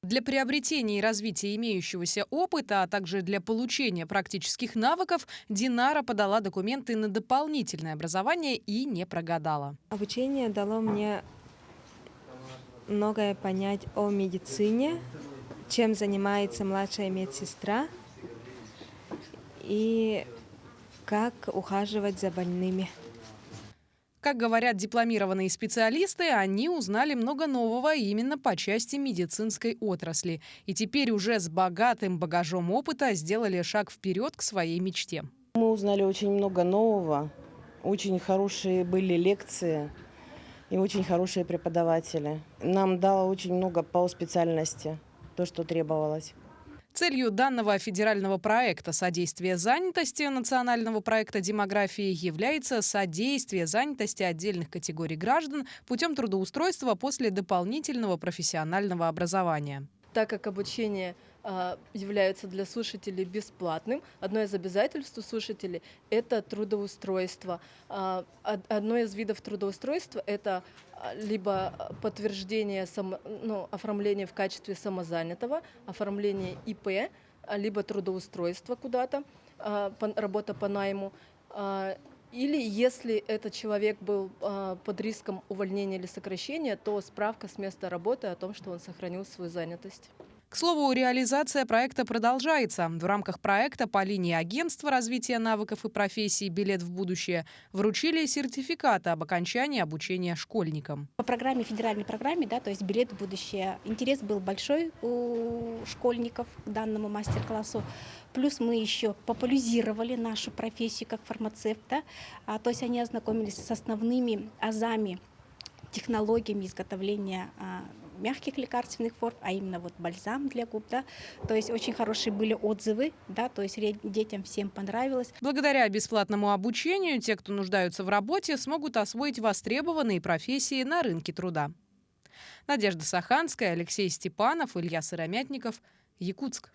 Для приобретения и развития имеющегося опыта, а также для получения практических навыков Динара подала документы на дополнительное образование и не прогадала. Обучение дало мне многое понять о медицине, чем занимается младшая медсестра и как ухаживать за больными. Как говорят дипломированные специалисты, они узнали много нового именно по части медицинской отрасли. И теперь уже с богатым багажом опыта сделали шаг вперед к своей мечте. Мы узнали очень много нового, очень хорошие были лекции и очень хорошие преподаватели. Нам дало очень много по специальности, то, что требовалось. Целью данного федерального проекта «Содействие занятости» национального проекта демографии является содействие занятости отдельных категорий граждан путем трудоустройства после дополнительного профессионального образования. Так как обучение является для слушателей бесплатным, одно из обязательств у слушателей – это трудоустройство. Одно из видов трудоустройства – это либо подтверждение, оформление в качестве самозанятого, оформление ИП, либо трудоустройство куда-то, работа по найму. Или если этот человек был под риском увольнения или сокращения, то справка с места работы о том, что он сохранил свою занятость. К слову, реализация проекта продолжается. В рамках проекта по линии Агентства развития навыков и профессий «Билет в будущее» вручили сертификаты об окончании обучения школьникам. По программе, федеральной программе, то есть «Билет в будущее», интерес был большой у школьников к данному мастер-классу. Плюс мы еще популяризировали нашу профессию как фармацевта, то есть они ознакомились с основными азами, технологиями изготовления мягких лекарственных форм, а именно бальзам для губ, то есть очень хорошие были отзывы, то есть детям всем понравилось. Благодаря бесплатному обучению те, кто нуждаются в работе, смогут освоить востребованные профессии на рынке труда. Надежда Саханская, Алексей Степанов, Илья Сыромятников, Якутск.